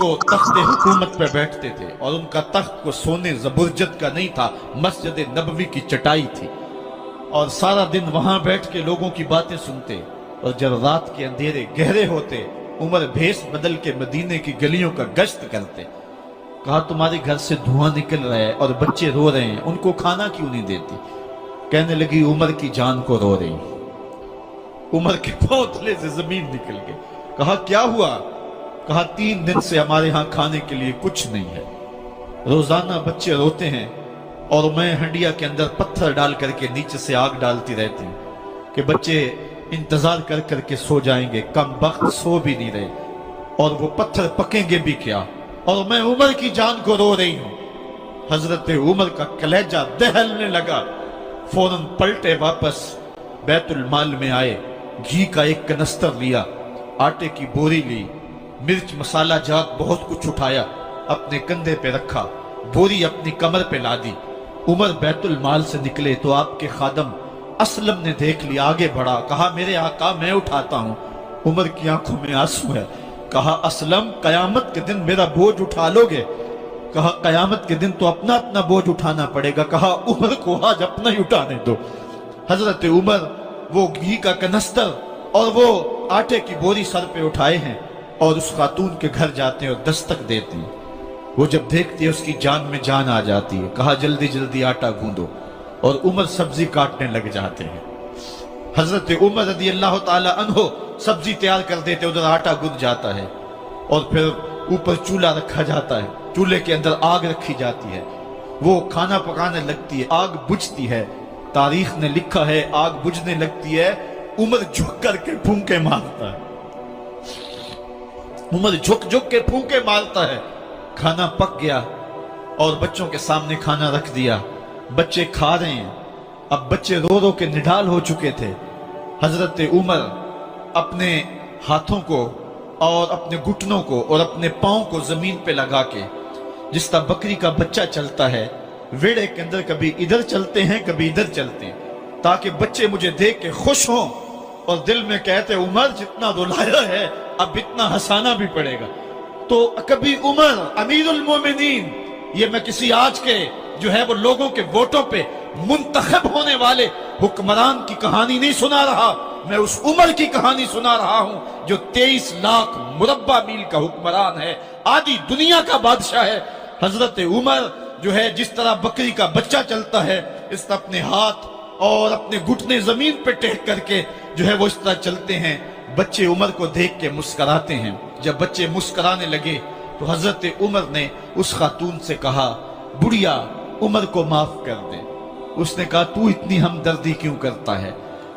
वो तख्त हुकूमत पे बैठते थे और उनका तख्त को सोने जबरजद का नहीं था, मस्जिद नबवी की चटाई थी और सारा दिन वहां बैठ के लोगों की बातें सुनते। और जब रात के अंधेरे गहरे होते उमर भेष बदल के मदीने की गलियों का गश्त करते। कहा तुम्हारे घर से धुआं निकल रहा है और बच्चे रो रहे हैं, उनको खाना क्यों नहीं देती? कहने लगी उमर की जान को रो रही। उमर के पांव तले से जमीन निकल गई। कहा क्या हुआ? कहा 3 दिन से हमारे यहाँ खाने के लिए कुछ नहीं है। रोजाना बच्चे रोते हैं और मैं हंडिया के अंदर पत्थर डाल करके नीचे से आग डालती रहती हूँ कि बच्चे इंतजार कर करके सो जाएंगे। कम वक्त सो भी नहीं रहे और वो पत्थर पकेंगे भी क्या, और मैं उमर की जान को रो रही हूँ। हजरत उमर का कलेजा दहलने लगा। फौरन पलटे वापस बैतुल माल में आए, घी का एक कनस्तर लिया, आटे की बोरी ली, मिर्च मसाला जात बहुत कुछ उठाया, अपने कंधे पे रखा, बोरी अपनी कमर पे ला दी। उमर बैतुल माल से निकले तो आपके खादम असलम ने देख लिया, आगे बढ़ा, कहा मेरे आका मैं उठाता हूं। उमर की आंखों में आंसू है। कहा असलम कयामत के दिन मेरा बोझ उठा लोगे? कहा कयामत के दिन तो अपना अपना बोझ उठाना पड़ेगा। कहा उमर को आज अपना ही उठाने दो। हजरत उमर वो घी का कनस्तर और वो आटे की बोरी सर पे उठाए हैं और उस खातून के घर जाते हैं और दस्तक देते हैं। वो जब देखती है उसकी जान में जान आ जाती है। कहा जल्दी जल्दी आटा गूंदो, और उमर सब्जी काटने लग जाते हैं। हजरत उमर रदी अल्लाह ताला अन्हो सब्जी तैयार कर देते, उधर आटा गूंद जाता है और फिर ऊपर चूल्हा रखा जाता है, चूल्हे के अंदर आग रखी जाती है, वो खाना पकाने लगती है, आग बुझती है। तारीख ने लिखा है आग बुझने लगती है, उमर झुक करके फूंके मारता है। उमर झुक झुक के फूंके मारता है। खाना पक गया और बच्चों के सामने खाना रख दिया, बच्चे खा रहे हैं। अब बच्चे रो रो के निढाल हो चुके थे। हजरत उमर अपने हाथों को और अपने घुटनों को और अपने पांव को जमीन पे लगा के, जिस तरह बकरी का बच्चा चलता है वेड़े के अंदर, कभी इधर चलते हैं कभी इधर चलते हैं, ताकि बच्चे मुझे देख के खुश हों और दिल में कहते उमर जितना रुलाया है अब इतना हंसाना भी पड़ेगा। तो कभी उमर अमीरुल मोमिनीन, ये मैं किसी आज के जो है वो लोगों के वोटों पे मुंतखब होने वाले हुक्मरान की कहानी नहीं सुना रहा, मैं उस उमर की कहानी सुना रहा हूं जो 23 लाख मुरब्बा मील का हुक्मरान है, आधी दुनिया का बादशाह है। हजरत उमर जो है जिस तरह बकरी का बच्चा चलता है, इस तरह अपने हाथ और अपने घुटने जमीन पे टेक करके जो है वो इस तरह चलते हैं। बच्चे उमर को देख के मुस्कुराते हैं। जब बच्चे मुस्कुराने लगे तो हजरत उमर ने उस खातून से कहा बुढ़िया उमर को माफ कर दे। उसने कहा तू इतनी हमदर्दी क्यों करता है?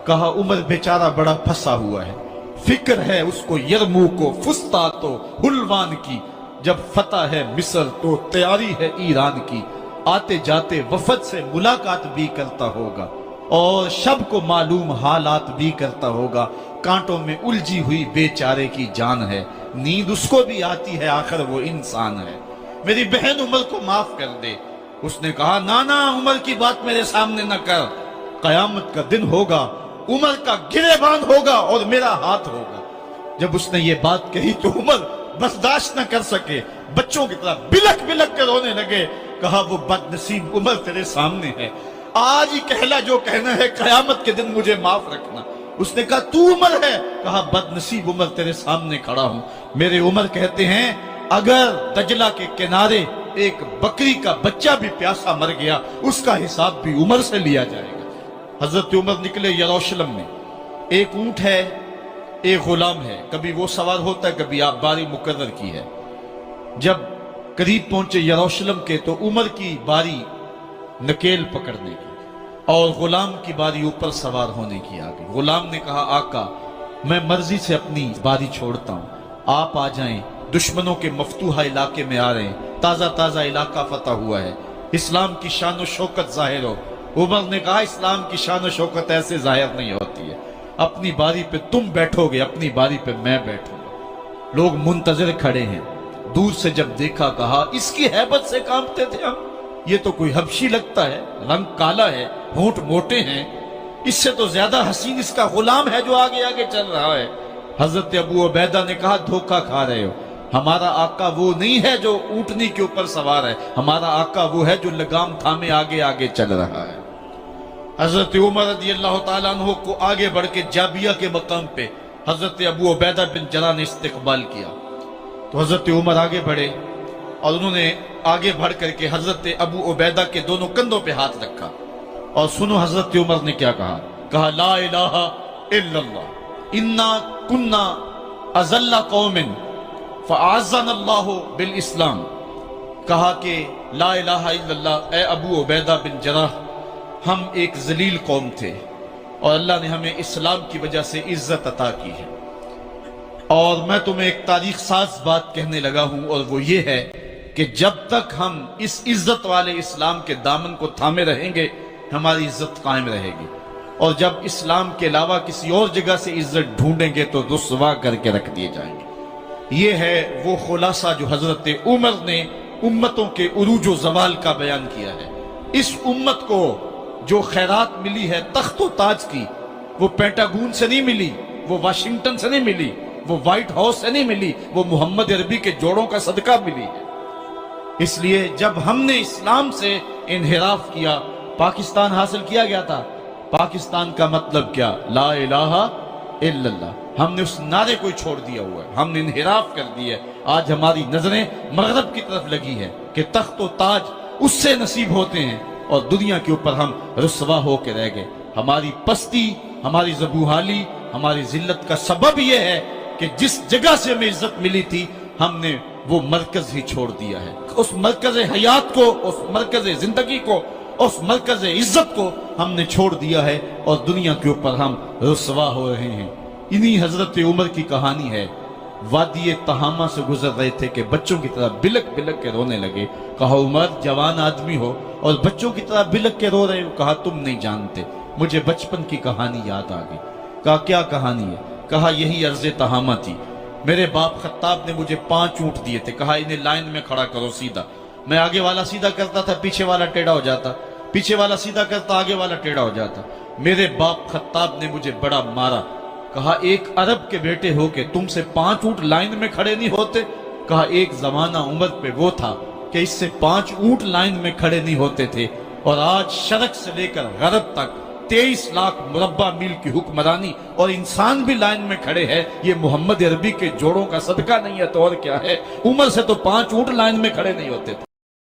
कहा उमर बेचारा बड़ा फंसा हुआ है, फिक्र है उसको यरमूक को, फुस्तात हुलवान की, जब फतह है मिस्र तो तैयारी है ईरान की, आते जाते वफद से मुलाकात भी करता होगा और शब को मालूम हालात भी करता होगा। कांटों में उलझी हुई बेचारे की जान है, नींद उसको भी आती है, आखिर वो इंसान है, मेरी बहन उमर को माफ कर दे। उसने कहा ना ना उमर की बात मेरे सामने न कर, कयामत का दिन होगा, उमर का गिरेबान होगा और मेरा हाथ होगा। जब उसने ये बात कही तो उमर बर्दाश्त न कर सके, बच्चों की तरह बिलक बिलक कर रोने लगे। कहा वो बदनसीब उमर तेरे सामने है, आज ही कहला जो कहना है, कयामत के दिन मुझे माफ रखना। उसने कहा तू उमर है? कहा बदनसीब उमर तेरे सामने खड़ा हूं। मेरे उमर कहते हैं अगर दजला के किनारे एक बकरी का बच्चा भी प्यासा मर गया उसका हिसाब भी उमर से लिया जाएगा। हजरत उमर निकले यरूशलेम में, एक ऊंट है एक गुलाम है, कभी वो सवार होता है कभी आप बारी मुकर्रर की है। जब करीब पहुंचे यरूशलेम के तो उमर की बारी नकेल पकड़ने की और गुलाम की बारी ऊपर सवार होने की आ गई। गुलाम ने कहा आका मैं मर्जी से अपनी बारी छोड़ता हूं, आप आ जाएं, दुश्मनों के मफतूहा इलाके में आ रहे हैं, ताजा ताजा इलाका फतह हुआ है, इस्लाम की शान और शौकत जाहिर हो। उमर ने कहा इस्लाम की शान और शौकत ऐसे जाहिर नहीं होती है, अपनी बारी पे तुम बैठोगे, अपनी बारी पे मैं बैठूंगा। लोग मुंतजर खड़े हैं। दूर से जब देखा कहा इसकी हैबत से कांपते थे हम, ये तो कोई हबशी लगता है, रंग काला है, होंठ मोटे हैं, इससे तो ज्यादा हसीन इसका गुलाम है जो आगे आगे चल रहा है। हजरत अबू उबैदा ने कहा धोखा खा रहे हो, ہمارا آقا وہ نہیں ہے جو اونٹنی کے اوپر سوار ہے، ہمارا آقا وہ ہے جو لگام تھامے آگے آگے چل رہا ہے۔ حضرت عمر رضی اللہ تعالیٰ عنہ کو آگے بڑھ کے جابیہ کے مقام پہ حضرت ابو عبیدہ بن جراح نے استقبال کیا، تو حضرت عمر آگے بڑھے اور انہوں نے آگے بڑھ کر کے حضرت ابو عبیدہ کے دونوں کندھوں پہ ہاتھ رکھا، اور سنو حضرت عمر نے کیا کہا لا الہ الا اللہ انا کنا اذل قوم فاعزنا اللہ بالاسلام، کہا کہ لا الہ الا اللہ، اے ابو عبیدہ بن جراح، ہم ایک ذلیل قوم تھے اور اللہ نے ہمیں اسلام کی وجہ سے عزت عطا کی ہے۔ اور میں تمہیں ایک تاریخ ساز بات کہنے لگا ہوں، اور وہ یہ ہے کہ جب تک ہم اس عزت والے اسلام کے دامن کو تھامے رہیں گے ہماری عزت قائم رہے گی، اور جب اسلام کے علاوہ کسی اور جگہ سے عزت ڈھونڈیں گے تو رسوا کر کے رکھ دیے جائیں گے۔ یہ ہے وہ خلاصہ جو حضرت عمر نے امتوں کے عروج و زوال کا بیان کیا ہے۔ اس امت کو جو خیرات ملی ہے تخت و تاج کی، وہ پینٹاگون سے نہیں ملی، وہ واشنگٹن سے نہیں ملی، وہ وائٹ ہاؤس سے نہیں ملی، وہ محمد عربی کے جوڑوں کا صدقہ ملی ہے۔ اس لیے جب ہم نے اسلام سے انحراف کیا، پاکستان حاصل کیا گیا تھا۔ پاکستان کا مطلب کیا؟ لا الہ الا اللہ۔ ہم نے اس نعرے کو چھوڑ دیا ہوا ہے، ہم نے انحراف کر دیا ہے۔ آج ہماری نظریں مغرب کی طرف لگی ہے کہ تخت و تاج اس سے نصیب ہوتے ہیں، اور دنیا کے اوپر ہم رسوا ہو کے رہ گئے۔ ہماری پستی، ہماری زبوحالی، ہماری ذلت کا سبب یہ ہے کہ جس جگہ سے ہمیں عزت ملی تھی ہم نے وہ مرکز ہی چھوڑ دیا ہے۔ اس مرکز حیات کو، اس مرکز زندگی کو، اس مرکز عزت کو ہم نے چھوڑ دیا ہے، اور دنیا کے اوپر ہم رسوا ہو رہے ہیں۔ انہی حضرت عمر کی کہانی ہے۔ وادی تہامہ سے گزر رہے تھے کہ بچوں کی طرح بلک بلک کے رونے لگے۔ کہا عمر جوان آدمی ہو اور بچوں کی طرح بلک کے رو رہے ہو؟ کہا تم نہیں جانتے، مجھے بچپن کی کہانی یاد آ گئی۔ کہا کیا کہانی ہے؟ کہا یہی عرض تہامہ تھی، میرے باپ خطاب نے مجھے 5 اونٹ دیے تھے، کہا انہیں لائن میں کھڑا کرو سیدھا۔ میں آگے والا سیدھا کرتا تھا، پیچھے والا ٹیڑھا ہو جاتا، پیچھے والا سیدھا کرتا، آگے والا ٹیڑھا ہو جاتا۔ میرے باپ خطاب نے مجھے بڑا مارا۔ کہا ایک عرب کے بیٹے ہو کہ تم سے 5 اونٹ لائن میں کھڑے نہیں ہوتے؟ کہا ایک زمانہ عمر پہ وہ تھا کہ اس سے 5 اونٹ لائن میں کھڑے نہیں ہوتے تھے، اور آج شرق سے لے کر غرب تک 23 لاکھ مربع میل کی حکمرانی اور انسان بھی لائن میں کھڑے ہیں۔ یہ محمد عربی کے جوڑوں کا صدقہ نہیں ہے تو اور کیا ہے؟ عمر سے تو 5 اونٹ لائن میں کھڑے نہیں ہوتے تھے۔